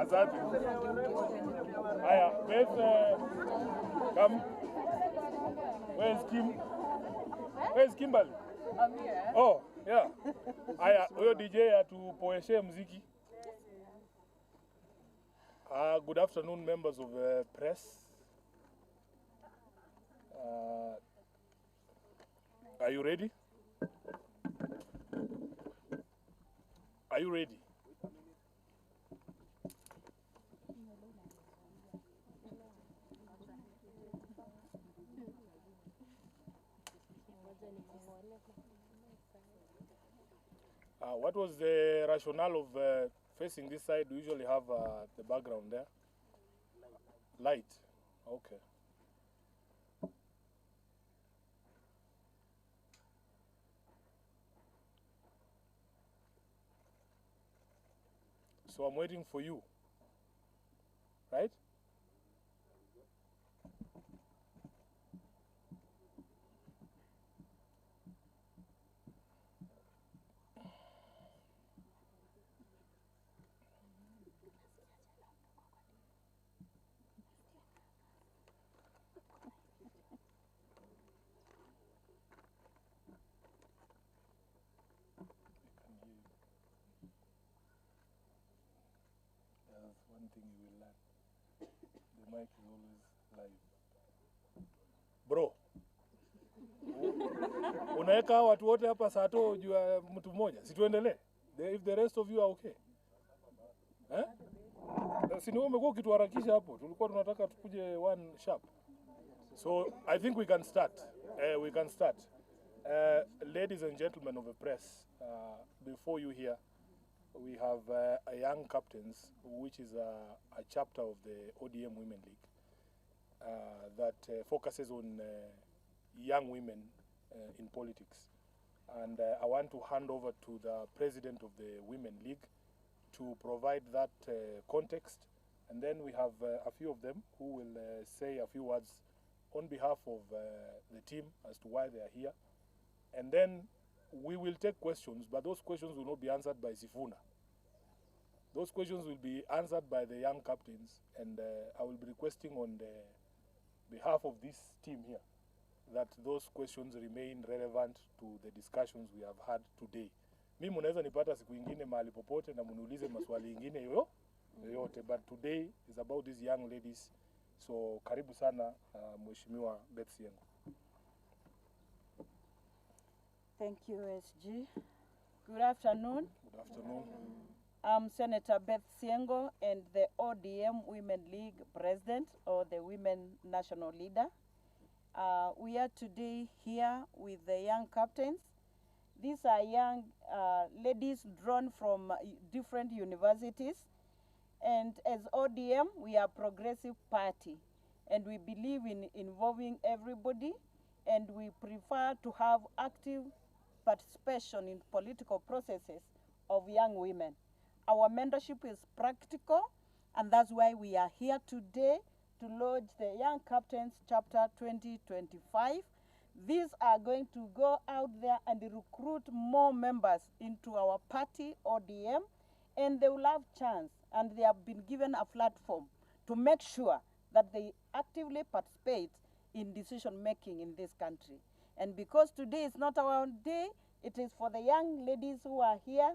Asante. Haya, Beth, come. Where's Kim? Where's Kimberly? I'm here. Oh, yeah. Haya, huyo DJ atupoeshe muziki. Good afternoon, members of the press. Are you ready? Are you ready? What was the rationale of facing this side? We usually have the background there. Light. Okay. So I'm waiting for you. Right? One thing you will learn. The mic is always live. Bro. Unaweka watu wote hapa saa to juu ya mtu mmoja. Si tuendelee? If the rest of you are okay. Eh? Si ni wewe umekuwa ukituharakisha hapo. Tulikuwa tunataka tukuje one sharp. So I think we can start. We can start. Ladies and gentlemen of the press, before you here, we have a young captains, which is a chapter of the ODM Women League that focuses on young women in politics. And I want to hand over to the president of the Women League to provide that context. And then we have a few of them who will say a few words on behalf of the team as to why they are here. And then we will take questions, but those questions will not be answered by Sifuna. Those questions will be answered by the young captains, and I will be requesting on the behalf of this team here that those questions remain relevant to the discussions we have had today. Mimi munaweza nipata siku ingine mahali popote na muniulize maswali ingine yoyote, but today is about these young ladies. So karibu sana Mheshimiwa Beth Siengo. Thank you, SG. Good afternoon. Good afternoon. I'm Senator Beth Siengo and the ODM Women League President, or the Women National Leader. We are today here with the young captains. These are young ladies drawn from different universities. And as ODM, we are a progressive party. And we believe in involving everybody. And we prefer to have active participation in political processes of young women. Our mentorship is practical, and that's why we are here today to launch the Young Captains Chapter 2025. These are going to go out there and recruit more members into our party, ODM, and they will have chance, and they have been given a platform to make sure that they actively participate in decision making in this country. And because today is not our day, it is for the young ladies who are here,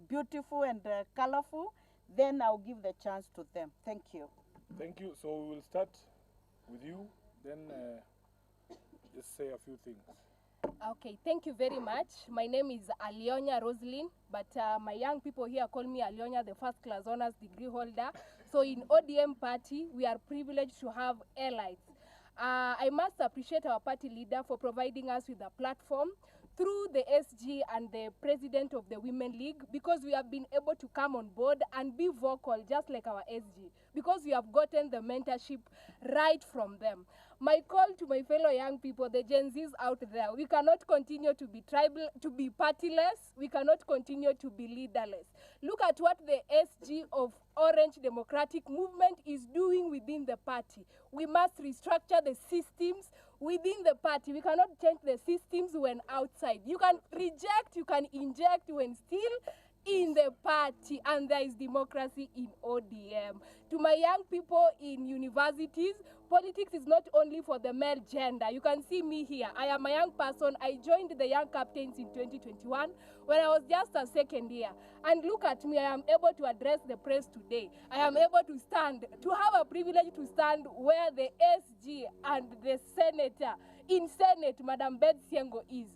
beautiful and colorful, then I'll give the chance to them. Thank you. Thank you. So we will start with you, then just say a few things. Okay, thank you very much. My name is Alionya Roslyn, but my young people here call me Alionya, the first class honors degree holder. So in ODM party, we are privileged to have allies. I must appreciate our party leader for providing us with a platform through the SG and the president of the Women League, because we have been able to come on board and be vocal just like our SG, because we have gotten the mentorship right from them. My call to my fellow young people, the Gen Zs out there, we cannot continue to be tribal, to be partyless. We cannot continue to be leaderless. Look at what the SG of Orange Democratic Movement is doing within the party. We must restructure the systems within the party. We cannot change the systems when outside. You can reject, you can inject when still in the party, and there is democracy in ODM. To my young people in universities, politics is not only for the male gender. You can see me here. I am a young person. I joined the Young Captains in 2021 when I was just a second year. And look at me, I am able to address the press today. I am able to stand, to have a privilege to stand where the SG and the senator in Senate, Madam Beth Siengo, is.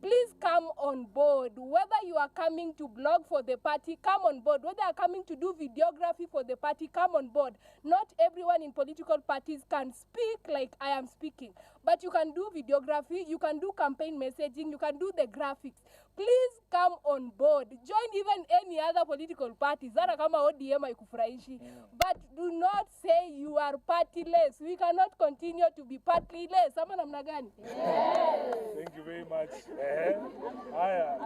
Please come on board. Whether you are coming to blog for the party, come on board. Whether you are coming to do videography for the party, come on board. Not everyone in political parties can speak like I am speaking, but you can do videography, you can do campaign messaging, you can do the graphics. Please come on board. Join even any other political parties. Zara kama ODM haikufurahishi. But do not say you are partyless. We cannot continue to be partyless. Ama namna gani? Thank you very much. Aya.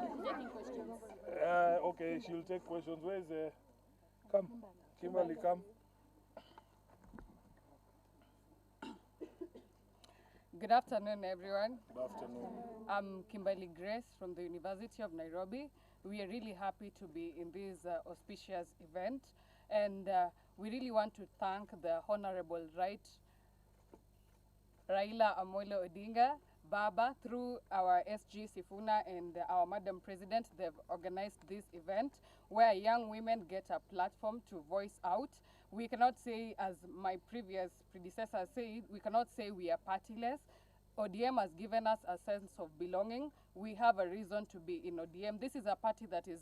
Okay, she'll take questions. Where is come, Kimberly, come. Good afternoon, everyone. Good afternoon. I'm Kimberly Grace from the University of Nairobi. We are really happy to be in this auspicious event, and we really want to thank the Honorable Raila Amolo Odinga, Baba, through our SG Sifuna and our Madam President. They've organized this event where young women get a platform to voice out. We cannot say, as my previous predecessor said, we cannot say we are partyless. ODM has given us a sense of belonging. We have a reason to be in ODM. This is a party that is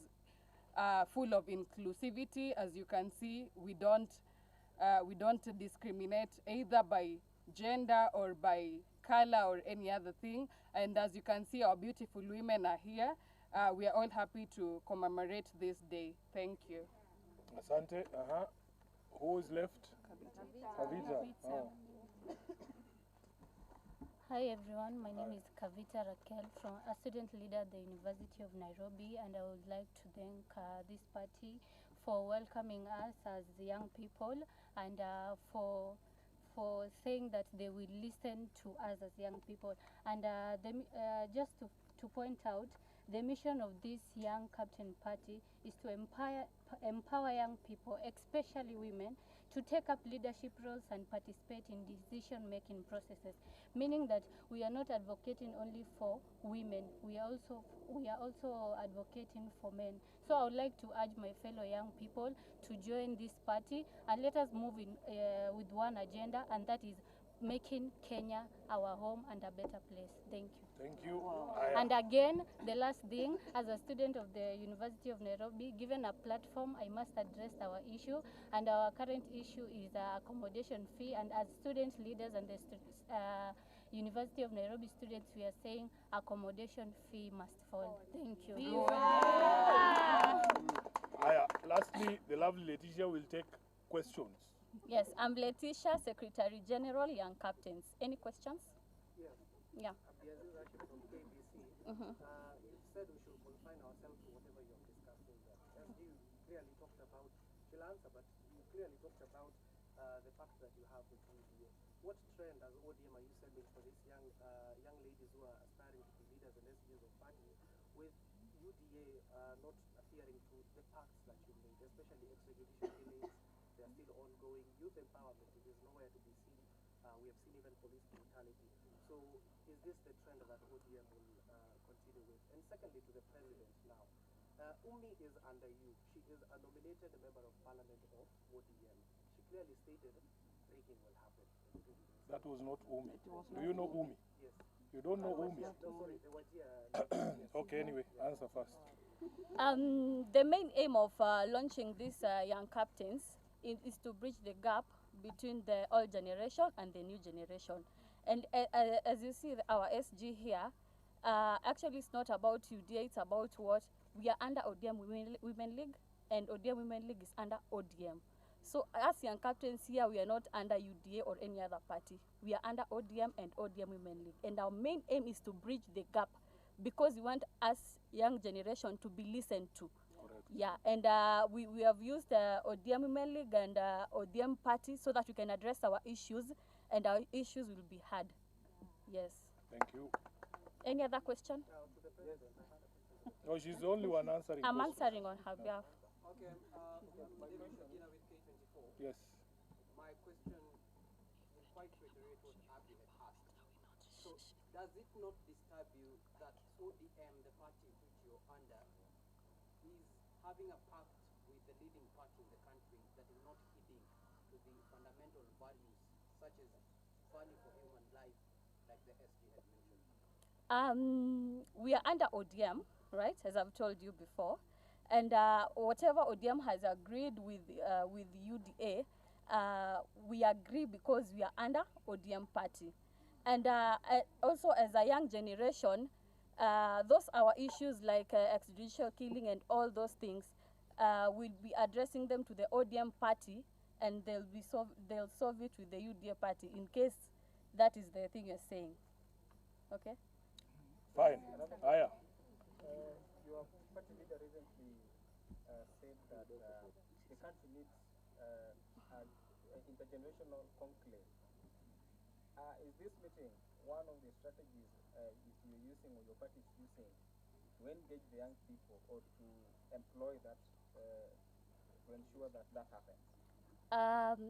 full of inclusivity. As you can see, we don't discriminate either by gender or by color or any other thing. And as you can see, our beautiful women are here. We are all happy to commemorate this day. Thank you. Asante. Who is left? Kavita. Oh. Hi everyone, my name is Kavita Raquel, from a student leader at the University of Nairobi, and I would like to thank this party for welcoming us as young people, and for saying that they will listen to us as young people. And just to point out, the mission of this Young Captain Party is to empower young people, especially women, to take up leadership roles and participate in decision-making processes, meaning that we are not advocating only for women, we are also advocating for men. So I would like to urge my fellow young people to join this party, and let us move in with one agenda, and that is making Kenya our home and a better place. Thank you. Thank you. And again, the last thing, as a student of the University of Nairobi, given a platform, I must address our issue, and our current issue is accommodation fee. And as student leaders and the University of Nairobi students, we are saying accommodation fee must fall. Thank you. Lastly, the lovely Letitia will take questions. Yes, I'm Letitia, Secretary General, Young Captains. Any questions? Yeah. You said we should confine ourselves to whatever you have discussed in that. As you clearly talked about, she'll answer, but you clearly talked about the fact that you have with UDA. What trend as ODM are you setting for these young ladies who are aspiring to be leaders and SGs of parties, with UDA not adhering to the pacts that you made, especially extrajudicial killings? They are still ongoing. Youth empowerment, it is nowhere to be seen. We have seen even police brutality. So is this the trend that ODM will continue with? And secondly, to the president now. Umi is under you. She is a nominated member of parliament of ODM. She clearly stated breaking will happen. That was not Umi. Do you know Umi? Yes. You don't know Umi? No, sorry, the Wajir. Okay, anyway, answer first. The main aim of launching these Young Captains is to bridge the gap between the old generation and the new generation. And as you see, our SG here, actually it's not about UDA, it's about what we are under ODM Women League, and ODM Women League is under ODM. So as Young Captains here, we are not under UDA or any other party. We are under ODM and ODM Women League. And our main aim is to bridge the gap, because we want us young generation to be listened to. Correct. Yeah, and we have used ODM Women League and ODM party so that we can address our issues, and our issues will be heard. Yes. Thank you. Any other question? No, she's the only one answering. I'm questions. answering on her behalf. Okay, David Medina with K24. Yes. My question will quite reiterate what Abby had asked. So, does it not disturb you that ODM, the party which you're under, is having a pact with the leading party in the country that is not heeding to the fundamental values such as value for human life, like the SG had mentioned? We are under ODM, right, as I've told you before. And whatever ODM has agreed with UDA, we agree because we are under ODM party. And also as a young generation, those our issues like extrajudicial killing and all those things, we'll be addressing them to the ODM party, and they'll solve it with the UDA party in case that is the thing you're saying. Okay? Fine. Aya. Your party leader recently said that the country needs an intergenerational conclave. Is this meeting one of the strategies you're using or your party is using to engage the young people or to employ that to ensure that that happens?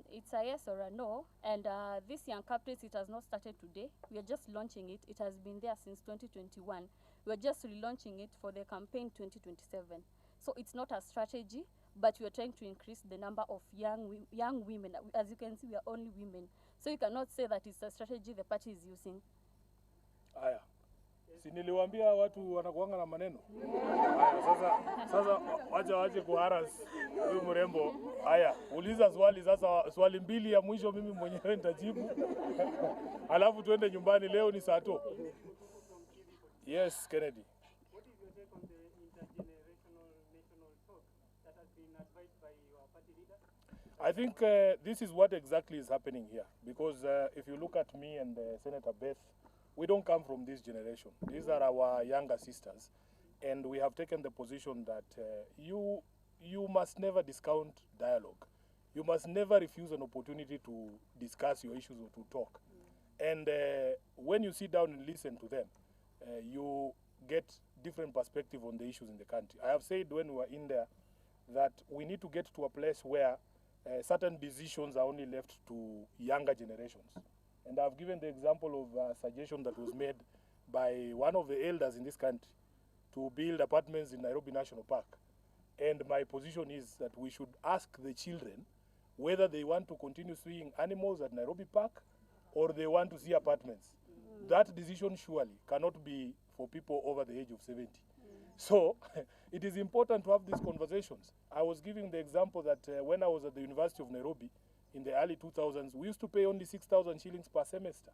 It's a yes or a no, and this young captains, it has not started today. We are just launching it. It has been there since 2021. We are just relaunching it for the campaign 2027. So it's not a strategy, but we are trying to increase the number of young women. As you can see, we are only women. So you cannot say that it's a strategy the party is using. Aya. Si niliwaambia watu wanakuanga na maneno. Aya, sasa wacha kuharas huyu mrembo. Aya, uliza swali sasa, swali mbili ya mwisho mimi mwenyewe nitajibu. Alafu tuende nyumbani, leo ni saa 2. Yes, Kennedy. What is your take on the intergenerational national talk that has been advised by your party leader? I think this is what exactly is happening here. Because if you look at me and Senator Beth, we don't come from this generation. These are our younger sisters. And we have taken the position that you must never discount dialogue. You must never refuse an opportunity to discuss your issues or to talk. And when you sit down and listen to them, you get different perspective on the issues in the country. I have said when we were in there that we need to get to a place where certain decisions are only left to younger generations. And I've given the example of a suggestion that was made by one of the elders in this country to build apartments in Nairobi National Park. And my position is that we should ask the children whether they want to continue seeing animals at Nairobi Park or they want to see apartments. That decision surely cannot be for people over the age of 70. So it is important to have these conversations. I was giving the example that when I was at the University of Nairobi in the early 2000s, we used to pay only 6,000 shillings per semester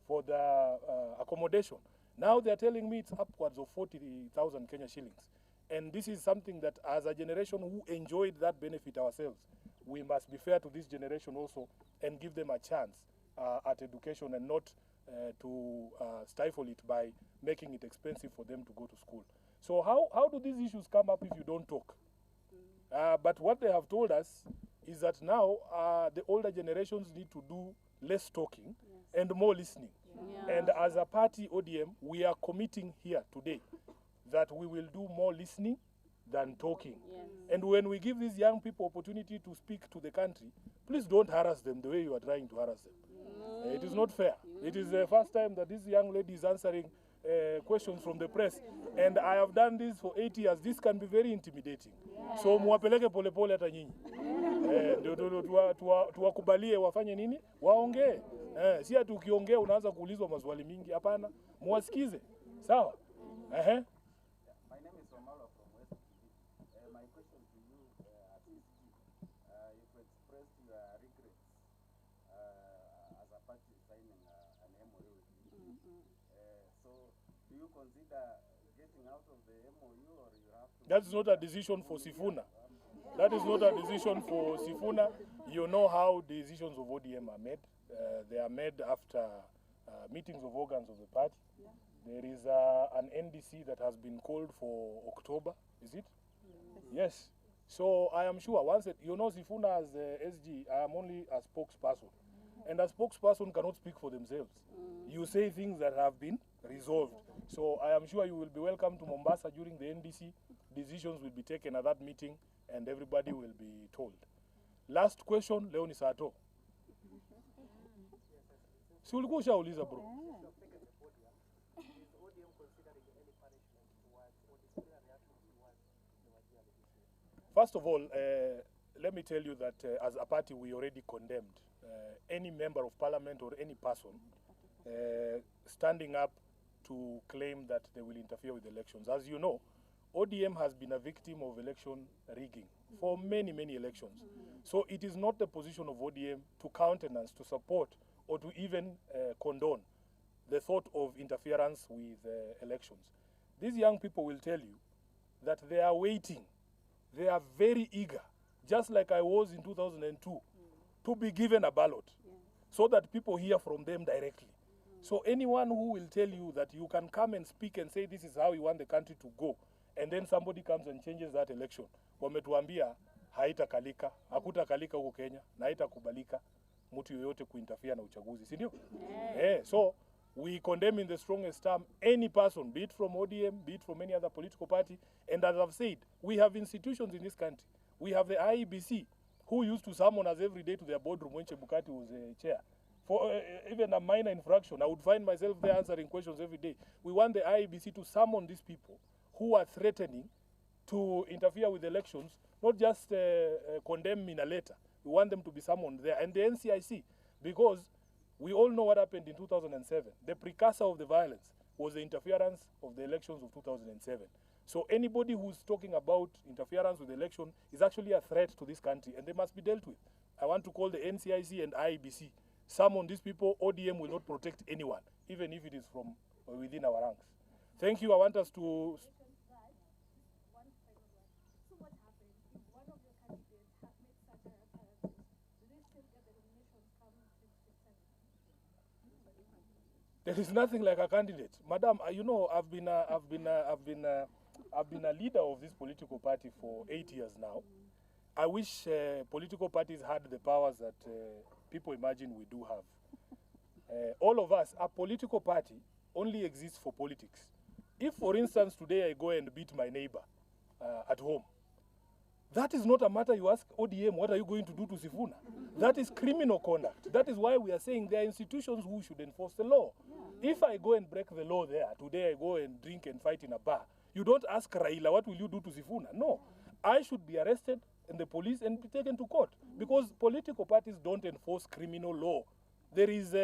for the accommodation. Now they're telling me it's upwards of 40,000 Kenya shillings. And this is something that as a generation who enjoyed that benefit ourselves, we must be fair to this generation also and give them a chance at education and not to stifle it by making it expensive for them to go to school. So how do these issues come up if you don't talk? But what they have told us is that now the older generations need to do less talking and more listening. And as a party, ODM, we are committing here today that we will do more listening than talking. And when we give these young people opportunity to speak to the country, please don't harass them the way you are trying to harass them. It is not fair. It is the first time that this young lady is answering questions from the press. And I have done this for 8 years. This can be very intimidating. So muwapeleke polepole hata nyinyi. Ndio tuwakubalie wafanye nini? Waongee. Si ati ukiongea unaanza kuulizwa maswali mingi. Hapana, muwasikize. Sawa? My name is Romalo from West TV. My question to you at SG, you've expressed your regrets as a party signing an M.O.U. So do you consider getting out of the M.O.U. or you have to... That's not a decision for Sifuna. That is not a decision for Sifuna. You know how decisions of ODM are made. They are made after meetings of organs of the party. There is an NDC that has been called for October, is it? Yes. So I am sure once, you know Sifuna as SG, I am only a spokesperson. and a spokesperson cannot speak for themselves. You say things that have been resolved. So I am sure you will be welcome to Mombasa during the NDC. Decisions will be taken at that meeting and everybody will be told. Last question, leo ni saa to. Si ulikuwa ushauliza bro. First of all, let me tell you that as a party we already condemned any member of parliament or any person standing up to claim that they will interfere with elections. As you know, ODM has been a victim of election rigging for many, many elections. So it is not the position of ODM to countenance, to support, or to even condone the thought of interference with elections. These young people will tell you that they are waiting. They are very eager, just like I was in 2002, to be given a ballot, so that people hear from them directly. So anyone who will tell you that you can come and speak and say this is how you want the country to go, and then somebody comes and changes that election, wametuambia haitakalika, hakutakalika huko Kenya, na haitakubalika mtu yoyote kuinterfere na uchaguzi, si ndio? So we condemn in the strongest term any person, be it from ODM, be it from any other political party. And as I've said, we have institutions in this country. We have the IEBC, who used to summon us every day to their boardroom when Chebukati was chair. For even a minor infraction, I would find myself there answering questions every day. We want the IEBC to summon these people who are threatening to interfere with elections, not just condemn in a letter. We want them to be summoned there. And the NCIC, because we all know what happened in 2007. The precursor of the violence was the interference of the elections of 2007. So anybody who's talking about interference with the election is actually a threat to this country, and they must be dealt with. I want to call the NCIC and IEBC. Summon these people. ODM will not protect anyone, even if it is from within our ranks. Thank you. I want us to... There is nothing like a candidate, madam. You know, I've been a leader of this political party for 8 years now. I wish political parties had the powers that people imagine we do have. All of us, a political party only exists for politics. If, for instance, today I go and beat my neighbor at home, that is not a matter you ask ODM, what are you going to do to Sifuna? That is criminal conduct. That is why we are saying there are institutions who should enforce the law. If I go and break the law there, today I go and drink and fight in a bar, you don't ask Raila, what will you do to Sifuna? No. I should be arrested in the police and be taken to court, because political parties don't enforce criminal law. There is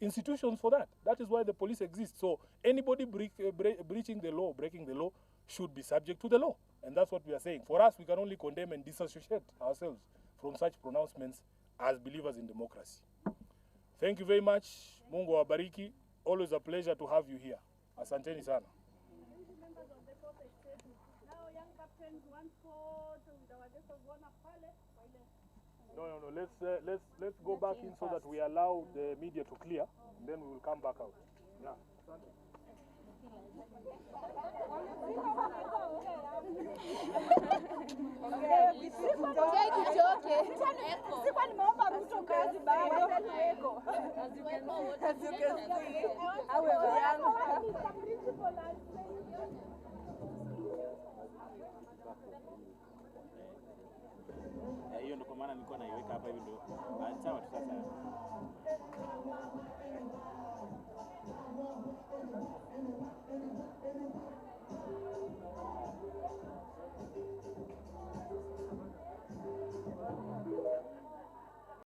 institutions for that. That is why the police exists. So anybody breaching the law, breaking the law, should be subject to the law. And that's what we are saying. For us, we can only condemn and disassociate ourselves from such pronouncements as believers in democracy. Thank you very much. Mungu wabariki. Always a pleasure to have you here. Asanteni sana. No. Let's go back in so that we allow the media to clear, and then we will come back out. Yeah. Hiyo ndio kwa maana nilikuwa naiweka hapa hivi ndio. Sawa tu sasa.